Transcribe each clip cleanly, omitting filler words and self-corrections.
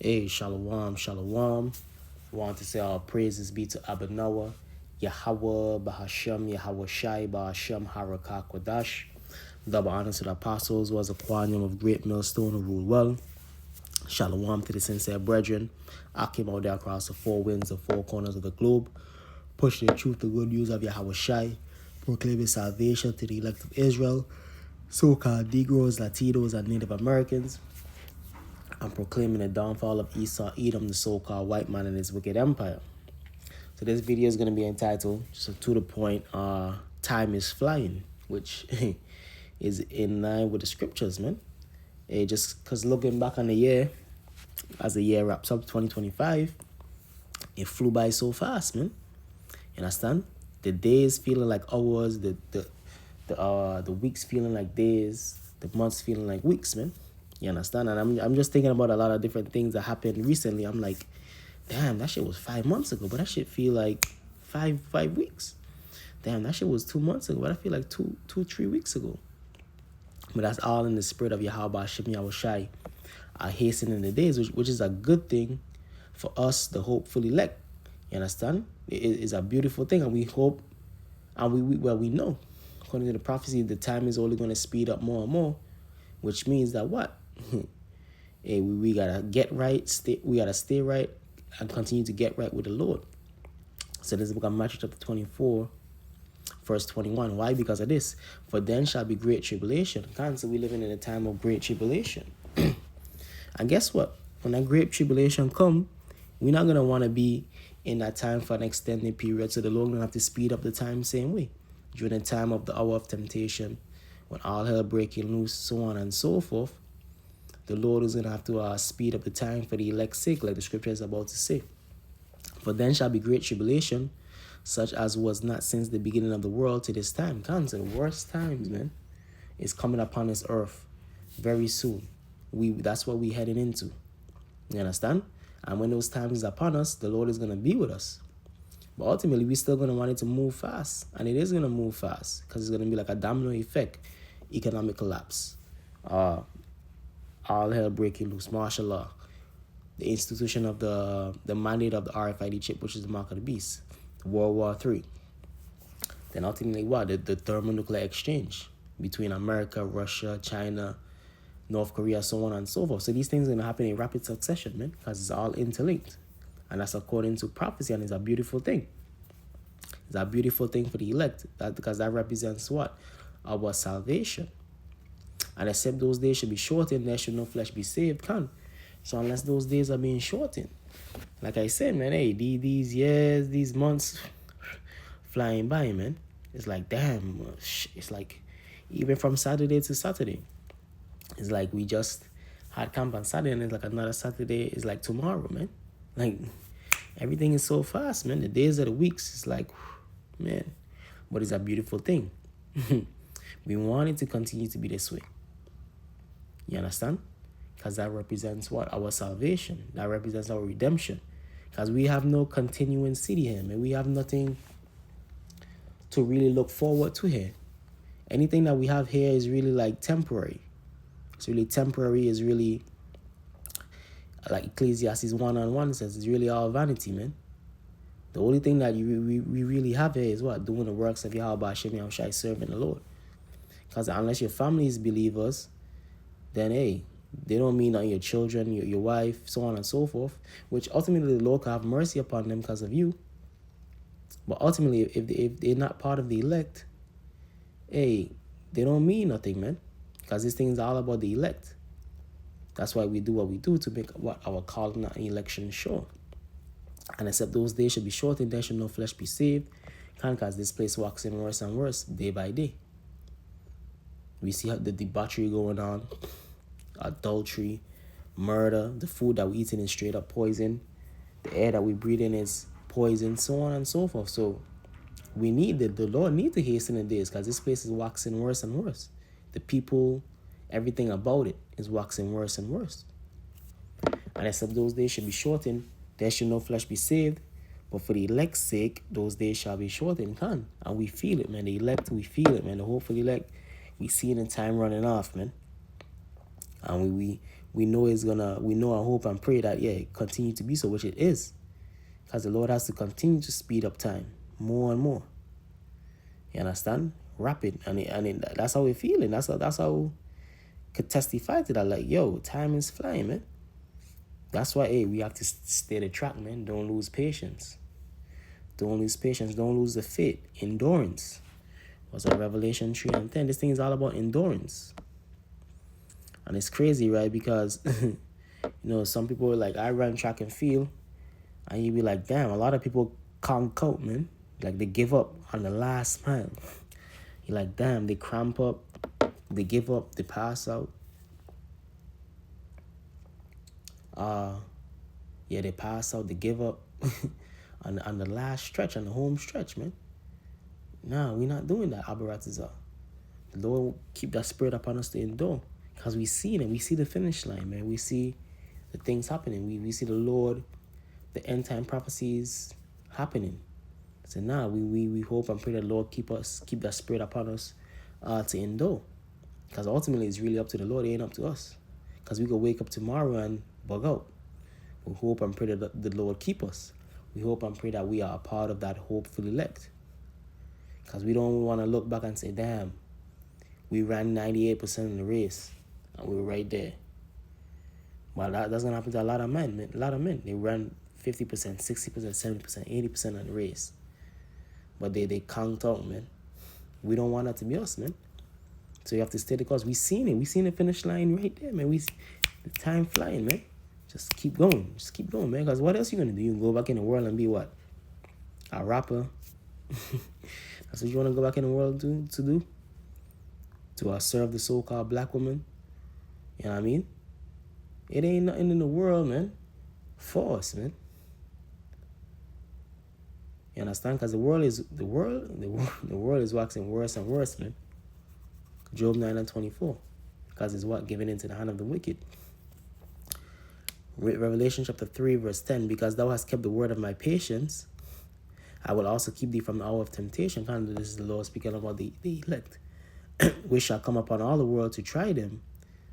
Hey, shalom, shalom. Want to say all praises be to Abanawa, Yahweh, Bahashem, Yahweh Shai, Bahashem, Harakah, Kodash. Double honor to the apostles, was a quantum of great millstone who ruled well. Shalom to the sincere brethren. I came out there across the four winds, the four corners of the globe, pushing the truth, the good news of Yahweh Shai, proclaiming salvation to the elect of Israel, so-called Negroes, Latinos, and Native Americans. I'm proclaiming the downfall of Esau, Edom, the so-called white man and his wicked empire. So this video is going to be entitled, just to the point, time is flying, which is in line with the scriptures, man. Just because looking back on the year, as the year wraps up, 2025, it flew by so fast, man. You understand? The days feeling like hours, the weeks feeling like days, the months feeling like weeks, man. You understand? And I'm just thinking about a lot of different things that happened recently. I'm like, damn, that shit was 5 months ago, but that shit feel like five weeks. Damn, that shit was 2 months ago, but I feel like 3 weeks ago. But that's all in the spirit of Yahweh Shem Yahweh Shai, hastening the days, which is a good thing for us, the hopeful elect. You understand? It is a beautiful thing, and we hope, and we know, according to the prophecy, the time is only going to speed up more and more, which means that what? Hey, we gotta get right, we gotta stay right, and continue to get right with the Lord. So this is the book of Matthew chapter 24, verse 21. Why? Because of this. For then shall be great tribulation. So we living in a time of great tribulation. And guess what? When that great tribulation come, we're not gonna want to be in that time for an extended period. So the Lord gonna have to speed up the time same way. During the time of the hour of temptation, when all hell breaking loose, so on and so forth, the Lord is going to have to speed up the time for the elect's sake, like the scripture is about to say. For then shall be great tribulation, such as was not since the beginning of the world to this time. So the worst times, man, is coming upon this earth very soon. That's what we're heading into. You understand? And when those times is upon us, the Lord is going to be with us. But ultimately, we're still going to want it to move fast. And it is going to move fast because it's going to be like a domino effect, economic collapse. All hell breaking loose, martial law, the institution of the mandate of the RFID chip, which is the mark of the beast, World War III. Then ultimately what? The thermonuclear exchange between America, Russia, China, North Korea, so on and so forth. So these things are going to happen in rapid succession, man, because it's all interlinked. And that's according to prophecy, and it's a beautiful thing. It's a beautiful thing for the elect, because that represents what? Our salvation. And except those days should be shortened, there should no flesh be saved, So unless those days are being shortened, like I said, man, hey, these years, these months flying by, man. It's like, damn, it's like even from Saturday to Saturday. It's like we just had camp on Saturday, and it's like another Saturday is like tomorrow, man. Like everything is so fast, man. The days of the weeks, it's like, man, but it's a beautiful thing. We want it to continue to be this way. You understand? Because that represents what? Our salvation. That represents our redemption. Because we have no continuing city here, man. We have nothing to really look forward to here. Anything that we have here is really like temporary. It's really temporary. It's really, like Ecclesiastes 1:1 says, it's really all vanity, man. The only thing that we really have here is what? Doing the works of Yahweh Shem Yahweh Shai, serving the Lord. Because unless your family is believers, then hey, they don't mean on your children, your wife, so on and so forth, which ultimately the Lord can have mercy upon them because of you. But ultimately, if they're not part of the elect, hey, they don't mean nothing, man, because this thing is all about the elect. That's why we do what we do, to make what our calling and election sure. And except those days should be shortened, there should no flesh be saved, because this place walks in worse and worse day by day. We see how the debauchery going on, adultery, murder, the food that we eating is straight up poison, the air that we breathe in is poison, so on and so forth. So we need the Lord need to hasten the days, because this place is waxing worse and worse. The people, everything about it is waxing worse and worse. And except those days should be shortened, there should no flesh be saved. But for the elect's sake, those days shall be shortened, And we feel it, man. The elect, we feel it, man. The hopeful elect, we see it in time running off, man. And we we know I hope and pray that, yeah, it continue to be so, which it is. Because the Lord has to continue to speed up time more and more. You understand? Rapid. And that's how we're feeling. That's how we could testify to that. Like, yo, time is flying, man. That's why, hey, we have to stay the track, man. Don't lose patience. Don't lose patience. Don't lose the faith. Endurance. What's that? Revelation 3:10. This thing is all about endurance. And it's crazy, right? Because, some people, like, I run track and field. And you be like, damn, a lot of people can't cope, man. Like, they give up on the last mile. You're like, damn, they cramp up. They give up. They pass out. They pass out. They give up on the last stretch, on the home stretch, man. Nah, we're not doing that, Abaratazar. The Lord keep that spirit upon us to endure. Because we see it. We see the finish line, man. We see the things happening. We see the Lord, the end time prophecies happening. So now we hope and pray that the Lord keep that spirit upon us to endure. Because ultimately it's really up to the Lord, it ain't up to us. Because we could wake up tomorrow and bug out. We hope and pray that the Lord keep us. We hope and pray that we are a part of that hopeful elect. Because we don't want to look back and say, damn, we ran 98% in the race and we were right there. Well, that's going to happen to a lot of men, man. A lot of men, they ran 50%, 60%, 70%, 80% of the race. But they count out, man. We don't want that to be us, man. So you have to stay the course. We seen it. We seen the finish line right there, man. We see the time flying, man. Just keep going. Just keep going, man. Because what else you going to do? You can go back in the world and be what? A rapper. That's what you want to go back in the world to do? To serve the so-called black woman? You know what I mean? It ain't nothing in the world, man, for us, man. You understand? Because the world is waxing worse and worse, man. Job 9:24. Because it's what? Given into the hand of the wicked. Revelation chapter 3, verse 10. Because thou hast kept the word of my patience, I will also keep thee from the hour of temptation. And this is the Lord speaking about the elect. Which shall come upon all the world to try them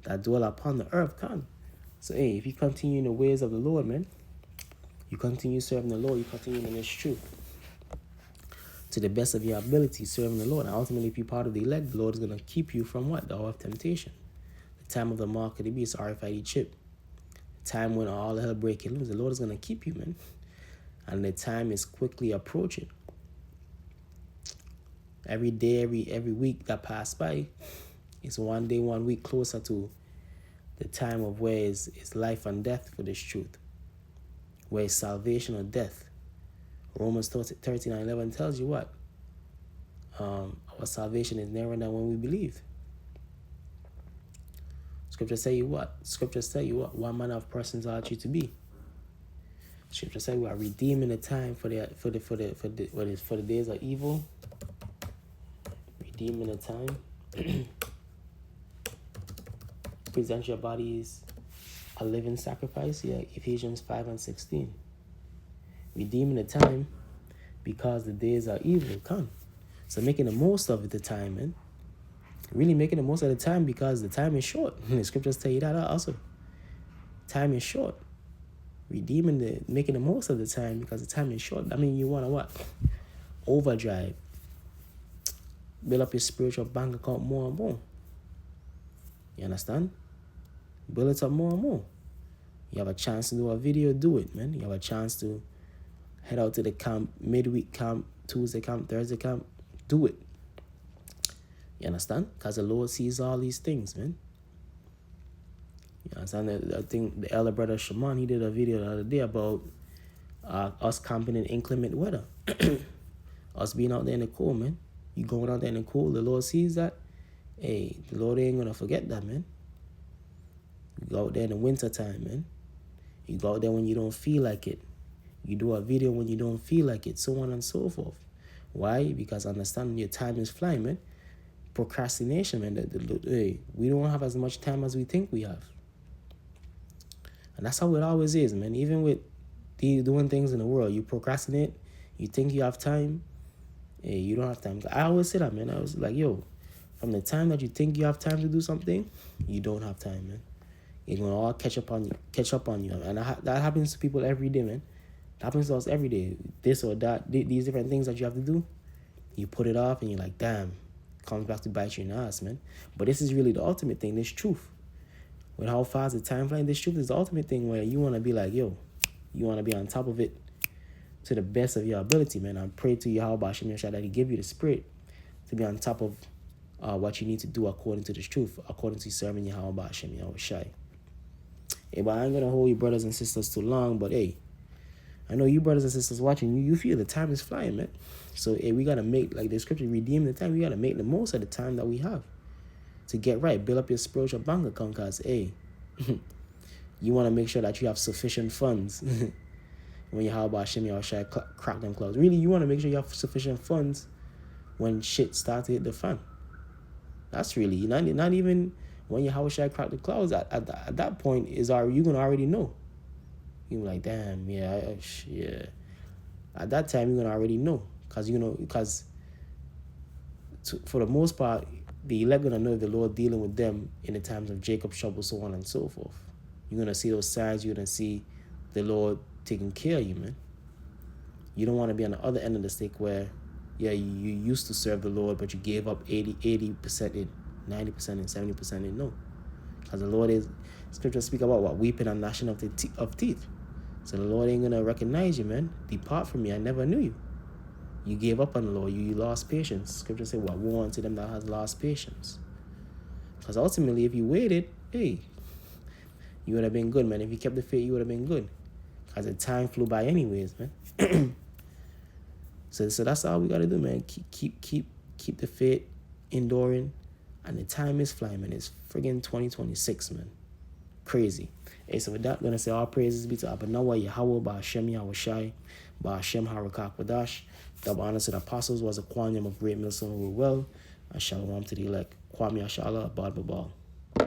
that dwell upon the earth. Come. So, hey, if you continue in the ways of the Lord, man, you continue serving the Lord, you continue in this truth. To the best of your ability, serving the Lord. And ultimately, if you're part of the elect, the Lord is going to keep you from what? The hour of temptation. The time of the mark of the beast, RFID chip. The time when all hell breaking loose. The Lord is going to keep you, man. And the time is quickly approaching. Every day, every week that pass by, it's 1 day, 1 week closer to the time of where is life and death for this truth. Where is salvation or death. Romans 13:11 tells you what? Our salvation is nearer than when we believe. Scriptures tell you what? Scriptures tell you what manner of persons ought you to be. Scriptures say we are redeeming the time for the days of evil. Redeeming the time. Present your bodies a living sacrifice. Yeah, Ephesians 5:16. Redeeming the time because the days are evil. Come. So making the most of the time, man. Really making the most of the time because the time is short. The scriptures tell you that also. Time is short. Making the most of the time because the time is short. I mean, you want to what? Overdrive. Build up your spiritual bank account more and more. You understand? Build it up more and more. You have a chance to do a video, do it, man. You have a chance to head out to the camp, midweek camp, Tuesday camp, Thursday camp, do it. You understand? Because the Lord sees all these things, man. You understand? I think the elder brother Shaman, he did a video the other day about us camping in inclement weather. Us being out there in the cold, man. You going out there in the cold, the Lord sees that. Hey, the Lord ain't going to forget that, man. You go out there in the winter time, man. You go out there when you don't feel like it. You do a video when you don't feel like it, so on and so forth. Why? Because understanding your time is flying, man. Procrastination, man. Hey, we don't have as much time as we think we have. And that's how it always is, man. Even with doing things in the world, you procrastinate, you think you have time, hey, you don't have time. I always say that, man. I was like, yo, from the time that you think you have time to do something, you don't have time, man. It's gonna all catch up on you, and that happens to people every day, man. It happens to us every day. This or that, these different things that you have to do, you put it off, and you're like, damn, it comes back to bite you in the ass, man. But this is really the ultimate thing. This truth, with how fast the time flies, this truth is the ultimate thing where you want to be like, yo, you want to be on top of it to the best of your ability, man. I pray to Yahweh Hashem Yeshua that He give you the spirit to be on top of what you need to do according to this truth, according to serving Yahweh Hashem Yeshua. Hey, but I ain't gonna hold you brothers and sisters too long, but hey, I know you brothers and sisters watching, you feel the time is flying, man. So hey, we gotta make, like the scripture, redeem the time. We gotta make the most of the time that we have to get right, build up your spiritual bank account, cause hey, you want to make sure that you have sufficient funds when you have about Hashem Yahweh crack them clouds. Really, you want to make sure you have sufficient funds when shit starts to hit the fan. That's really not even when you Yahweh crack the clouds. At that point, you gonna already know. You're like, damn, yeah. At that time, you're gonna already know, because for the most part, the elect gonna know the Lord dealing with them in the times of Jacob's trouble, so on and so forth. You're gonna see those signs. You're gonna see the Lord taking care of you, man. You don't want to be on the other end of the stick where, yeah, you used to serve the Lord, but you gave up 80% in, 90% in, 70% in. No, because the Lord is, scripture speak about what? Weeping and gnashing of teeth. So the Lord ain't gonna recognize you, man. Depart from me, I never knew you. You gave up on the Lord. You lost patience. Scripture say, what? Woe unto them that has lost patience. Because ultimately, if you waited, hey, you would have been good, man. If you kept the faith, you would have been good. Because the time flew by anyways, man. So that's all we got to do, man. Keep the faith enduring. And the time is flying, man. It's friggin' 2026, man. Crazy. Hey, so with that, I'm going to say all praises be to Abanawa, Yahweh, Ba'ashem, Yahushai, Ba'ashem, Harakak, double honor to the apostles was a quantum of great millstone who were well, and shalom to the elect. Kwame Ashala, Abad Babal.